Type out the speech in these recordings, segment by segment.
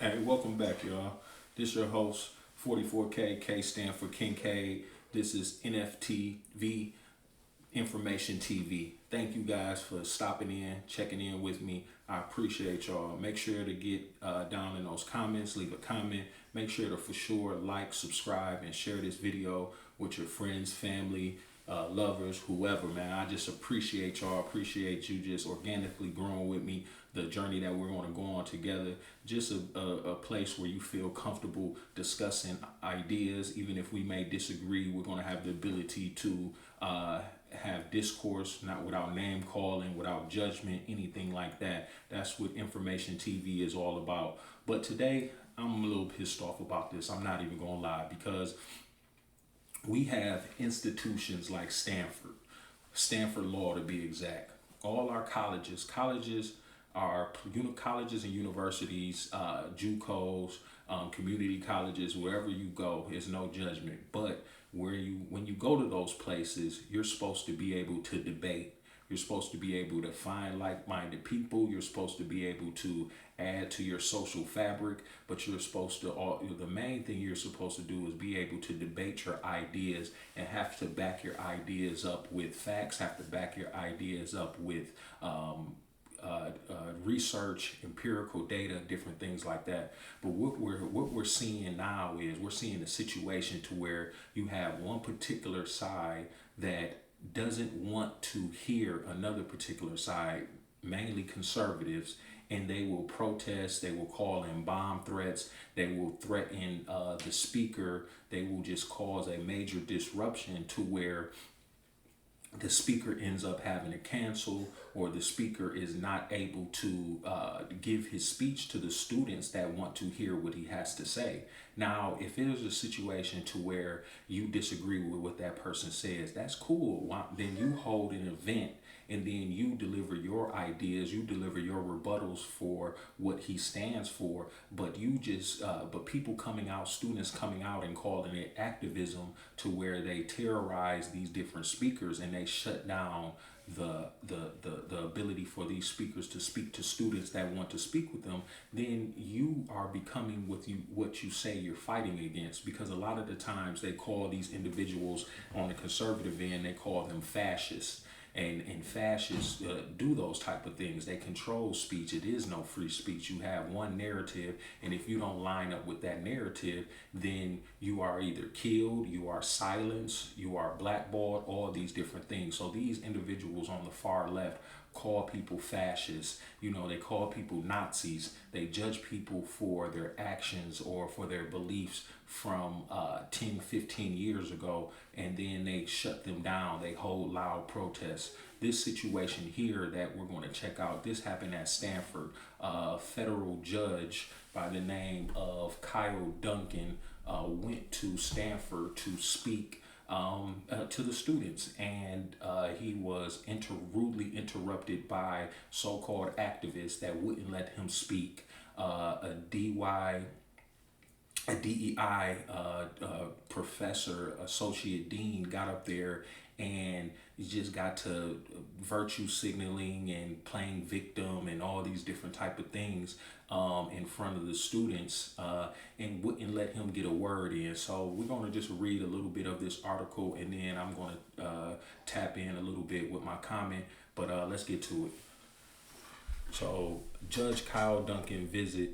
Hey, welcome back, y'all. This your host, 44K, K stand for Kincaid. This is NFTV, Information TV. Thank you guys for stopping in, checking in with me. I appreciate y'all. Make sure to get down in those comments, leave a comment. Make sure to for sure like, subscribe, and share this video with your friends, family, lovers, whoever, man. I just appreciate y'all. Appreciate you just organically growing with me. The journey that we're going to go on together. Just a place where you feel comfortable discussing ideas. Even if we may disagree, we're going to have the ability to have discourse, not without name calling, without judgment, anything like that. That's what Information TV is all about. But today, I'm a little pissed off about this. I'm not even going to lie, because we have institutions like Stanford Law to be exact. All our colleges are colleges and universities, JUCOs, community colleges, wherever you go, is no judgment. But when you go to those places, you're supposed to be able to debate. You're supposed to be able to find like-minded people. You're supposed to be able to add to your social fabric, but you're supposed to, the main thing you're supposed to do is be able to debate your ideas and have to back your ideas up with facts, have to back your ideas up with research, empirical data, different things like that. But what we're seeing now is we're seeing a situation to where you have one particular side that doesn't want to hear another particular side, mainly conservatives, and they will protest, they will call in bomb threats, they will threaten the speaker, they will just cause a major disruption to where the speaker ends up having to cancel, or the speaker is not able to give his speech to the students that want to hear what he has to say. Now, if it is a situation to where you disagree with what that person says, that's cool. Then you hold an event and then you deliver your ideas, you deliver your rebuttals for what he stands for. But but people coming out, students coming out and calling it activism, to where they terrorize these different speakers and they shut down the ability for these speakers to speak to students that want to speak with them, then you are becoming what you say you're fighting against. Because a lot of the times they call these individuals on the conservative end, they call them fascists. And fascists do those type of things. They control speech. It is no free speech. You have one narrative, and if you don't line up with that narrative, then you are either killed, you are silenced, you are blackballed, all these different things. So these individuals on the far left call people fascists. They call people Nazis. They judge people for their actions or for their beliefs from 10, 15 years ago, and then they shut them down. They hold loud protests. This situation here that we're going to check out, this happened at Stanford. A federal judge by the name of Kyle Duncan went to Stanford to speak to the students, and he was rudely interrupted by so-called activists that wouldn't let him speak. A DEI professor, associate dean, got up there and just got to virtue signaling and playing victim and all these different type of things in front of the students, and wouldn't let him get a word in. So we're going to just read a little bit of this article, and then I'm going to tap in a little bit with my comment, but let's get to it. So Judge Kyle Duncan visit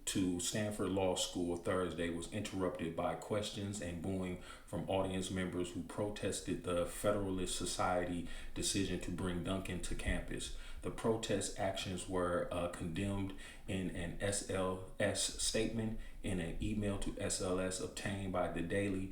to Stanford Law School Thursday was interrupted by questions and booing from audience members who protested the Federalist Society decision to bring Duncan to campus. The protest actions were condemned in an SLS statement in an email to SLS obtained by the Daily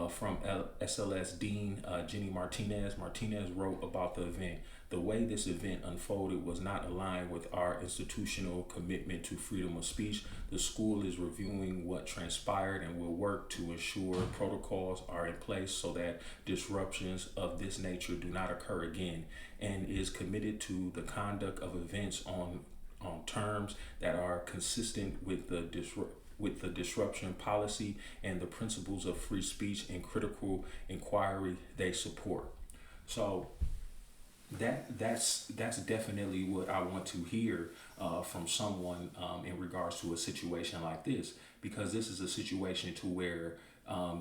from SLS Dean Jenny Martinez. Martinez wrote about the event. The way this event unfolded was not aligned with our institutional commitment to freedom of speech. The school is reviewing what transpired and will work to ensure protocols are in place so that disruptions of this nature do not occur again, and is committed to the conduct of events on terms that are consistent with the disruption policy and the principles of free speech and critical inquiry they support. So That's definitely what I want to hear from someone in regards to a situation like this, because this is a situation to where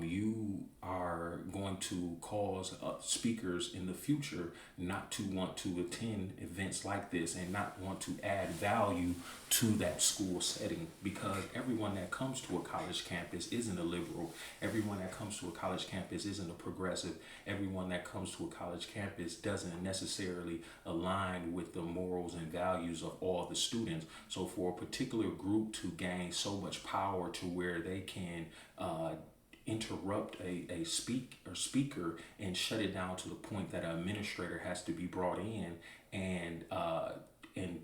you are going to cause speakers in the future not to want to attend events like this and not want to add value to that school setting, because everyone that comes to a college campus isn't a liberal. Everyone that comes to a college campus isn't a progressive. Everyone that comes to a college campus doesn't necessarily align with the morals and values of all the students. So for a particular group to gain so much power to where they can interrupt a speaker and shut it down to the point that an administrator has to be brought in and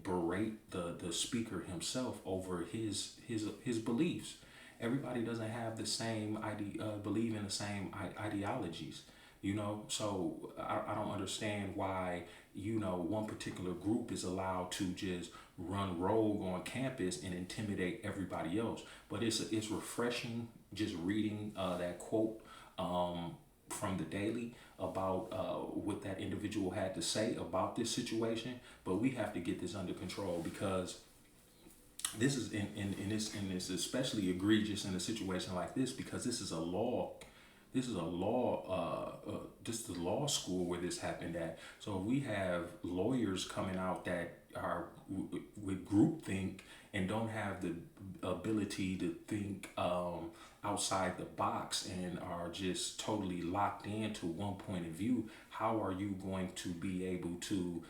berate the speaker himself over his beliefs. Everybody doesn't have the same believe in the same ideologies, so I don't understand why one particular group is allowed to just run rogue on campus and intimidate everybody else. But it's refreshing just reading that quote from the Daily about what that individual had to say about this situation. But we have to get this under control, because this is in this especially egregious in a situation like this, because this is a law. This is a law. This is the law school where this happened at. So if we have lawyers coming out that are with groupthink and don't have the ability to think outside the box and are just totally locked into one point of view, how are you going to be able to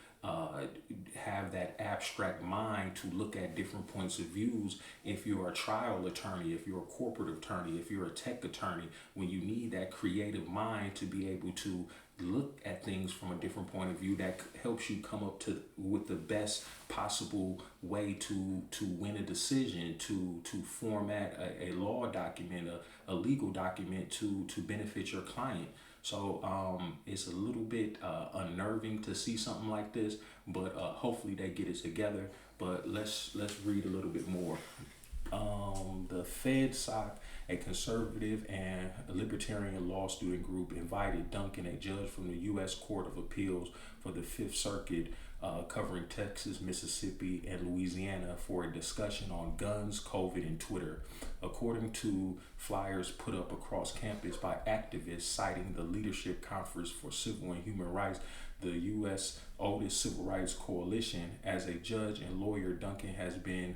have that abstract mind to look at different points of views if you're a trial attorney, if you're a corporate attorney, if you're a tech attorney, when you need that creative mind to be able to look at things from a different point of view that helps you come up to with the best possible way to win a decision, to format a law document, a legal document to benefit your client. So it's a little bit unnerving to see something like this, but hopefully they get it together. But let's read a little bit more. The FedSoc, a conservative and libertarian law student group, invited Duncan, a judge from the U.S. Court of Appeals for the Fifth Circuit, covering Texas, Mississippi, and Louisiana, for a discussion on guns, COVID, and Twitter. According to flyers put up across campus by activists citing the Leadership Conference for Civil and Human Rights, the U.S. oldest civil rights coalition, as a judge and lawyer, Duncan has been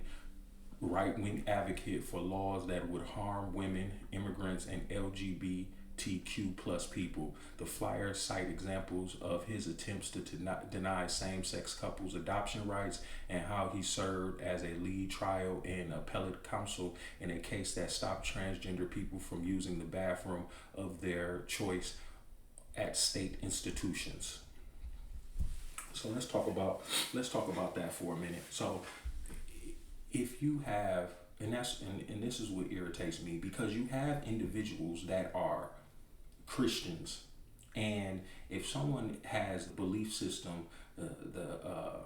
right-wing advocate for laws that would harm women, immigrants, and LGBTQ plus people. The flyers cite examples of his attempts to deny same-sex couples adoption rights and how he served as a lead trial and appellate counsel in a case that stopped transgender people from using the bathroom of their choice at state institutions. So let's talk about that for a minute. So if you have, and this is what irritates me, because you have individuals that are Christians, and if someone has a belief system, the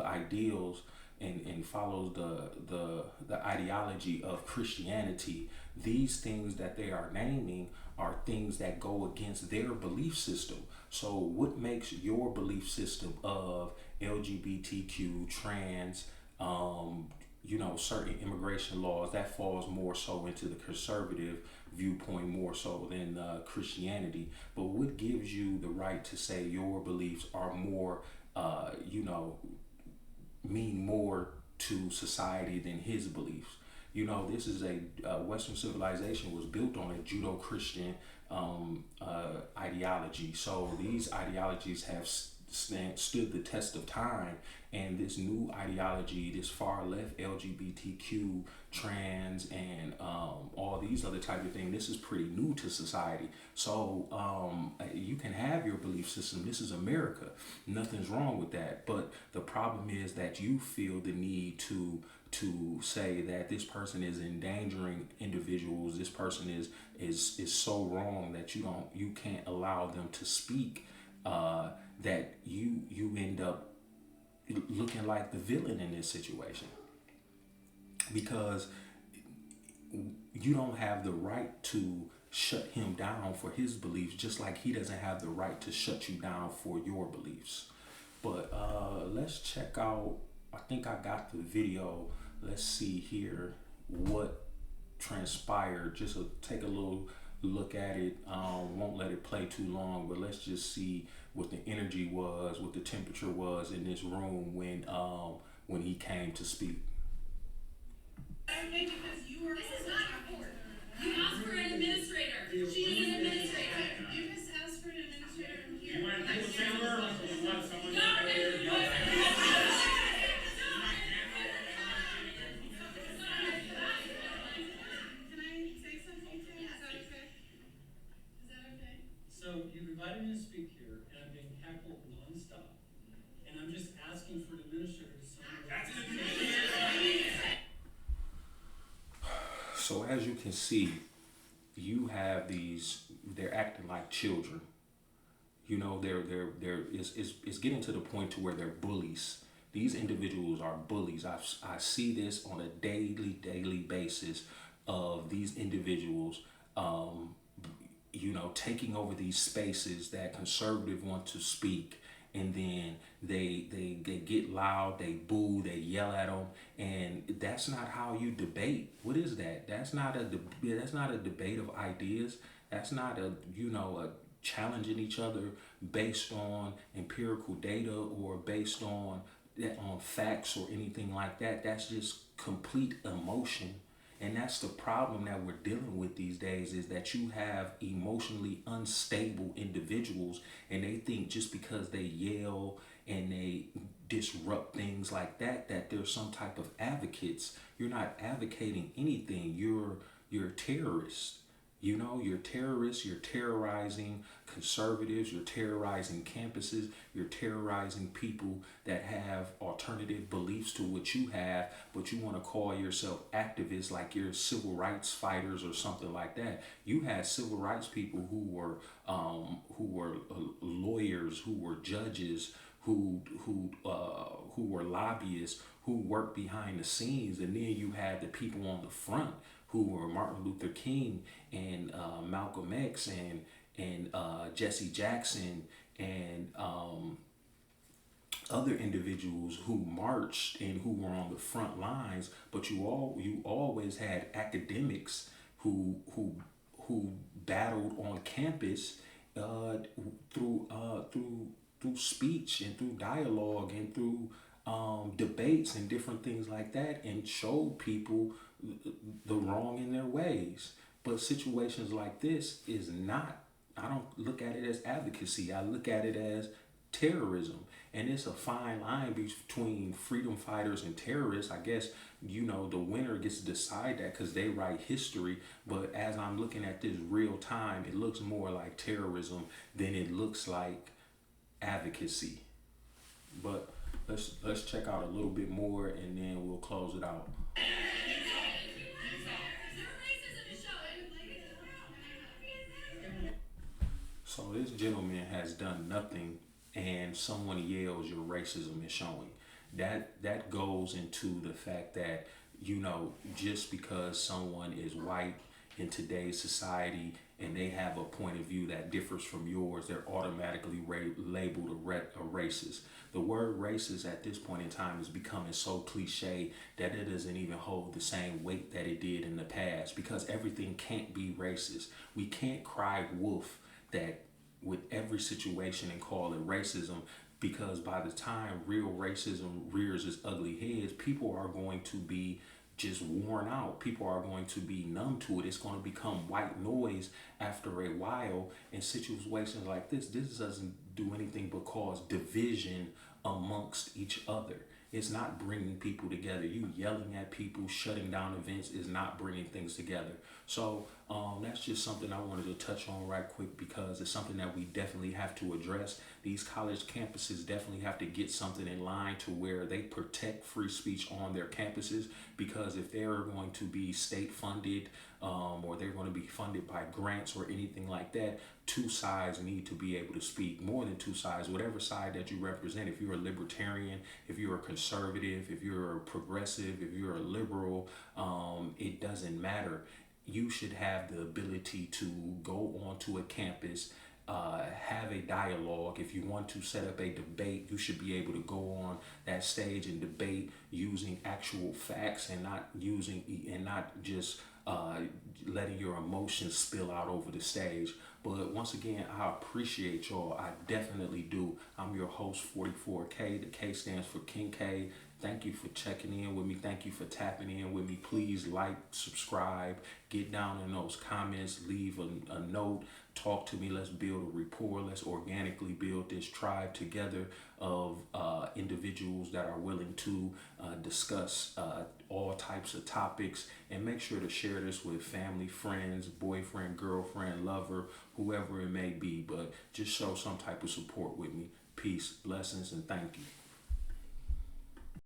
ideals, and follows the ideology of Christianity, these things that they are naming are things that go against their belief system. So what makes your belief system of LGBTQ, trans, certain immigration laws, that falls more so into the conservative viewpoint more so than Christianity. But what gives you the right to say your beliefs are more, mean more to society than his beliefs? This is Western civilization was built on a Judeo-Christian ideology. So these ideologies have stood the test of time, and this new ideology, this far left LGBTQ, trans, and all these other type of things, this is pretty new to society. So you can have your belief system. This is America. Nothing's wrong with that. But the problem is that you feel the need to say that this person is endangering individuals. This person is so wrong that you can't allow them to speak. That you end up looking like the villain in this situation, because you don't have the right to shut him down for his beliefs, just like he doesn't have the right to shut you down for your beliefs. But let's check out. I think I got the video. Let's see here what transpired. Just take a little look at it. Won't let it play too long, but let's just see what the energy was, what the temperature was in this room when he came to speak. Okay, because you were. This is not your court. You asked for an administrator. She is an administrator. You just asked for an administrator in here. You want to pull the camera, or you want someone to come here and yell at you? Can I say something to him? Is that okay? Is that okay? So you've invited me to speak here, and I'm being heckled nonstop, and I'm just asking for an administrator to sign. That's an administrator. So as you can see, you have these. They're acting like children. You know, it's getting to the point to where they're bullies. These individuals are bullies. I see this on a daily basis of these individuals, taking over these spaces that conservative want to speak, and then they get loud, they boo, they yell at them, and that's not how you debate. What is that? That's not a debate of ideas. That's not a challenging each other based on empirical data or based on facts or anything like that. That's just complete emotion. And that's the problem that we're dealing with these days, is that you have emotionally unstable individuals, and they think just because they yell and they disrupt things like that, that there's some type of advocates. You're not advocating anything. You're terrorists. You're terrorists, you're terrorizing conservatives, you're terrorizing campuses, you're terrorizing people that have alternative beliefs to what you have, but you want to call yourself activists like you're civil rights fighters or something like that. You had civil rights people who were lawyers, who were judges, who were lobbyists, who worked behind the scenes, and then you had the people on the front who were Martin Luther King and Malcolm X and Jesse Jackson and other individuals who marched and who were on the front lines. But you always had academics who battled on campus through speech and through dialogue and through debates and different things like that, and showed people the wrong in their ways. But situations like this is not, I don't look at it as advocacy. I look at it as terrorism. And it's a fine line between freedom fighters and terrorists. I guess, the winner gets to decide that because they write history. But as I'm looking at this real time, it looks more like terrorism than it looks like advocacy. But let's check out a little bit more, and then we'll close it out. So this gentleman has done nothing, and someone yells, "Your racism is showing." That goes into the fact that just because someone is white in today's society and they have a point of view that differs from yours, they're automatically labeled a racist. The word racist at this point in time is becoming so cliche that it doesn't even hold the same weight that it did in the past, because everything can't be racist. We can't cry wolf that with every situation and call it racism, because by the time real racism rears its ugly heads, people are going to be just worn out. People are going to be numb to it. It's going to become white noise after a while. In situations like this doesn't do anything but cause division amongst each other. It's not bringing people together. You yelling at people, shutting down events is not bringing things together. So that's just something I wanted to touch on right quick, because it's something that we definitely have to address. These college campuses definitely have to get something in line to where they protect free speech on their campuses, because if they're going to be state funded or they're going to be funded by grants or anything like that, two sides need to be able to speak. More than two sides, whatever side that you represent. If you're a libertarian, if you're a conservative, if you're a progressive, if you're a liberal, it doesn't matter. you should have the ability to go onto a campus, have a dialogue. If you want to set up a debate, you should be able to go on that stage and debate using actual facts, and not just letting your emotions spill out over the stage. But once again, I appreciate y'all. I definitely do. I'm your host, 44K. The K stands for King K. Thank you for checking in with me. Thank you for tapping in with me. Please like, subscribe, get down in those comments, leave a note, talk to me. Let's build a rapport. Let's organically build this tribe together of individuals that are willing to discuss all types of topics. And make sure to share this with family, friends, boyfriend, girlfriend, lover, whoever it may be. But just show some type of support with me. Peace, blessings, and thank you.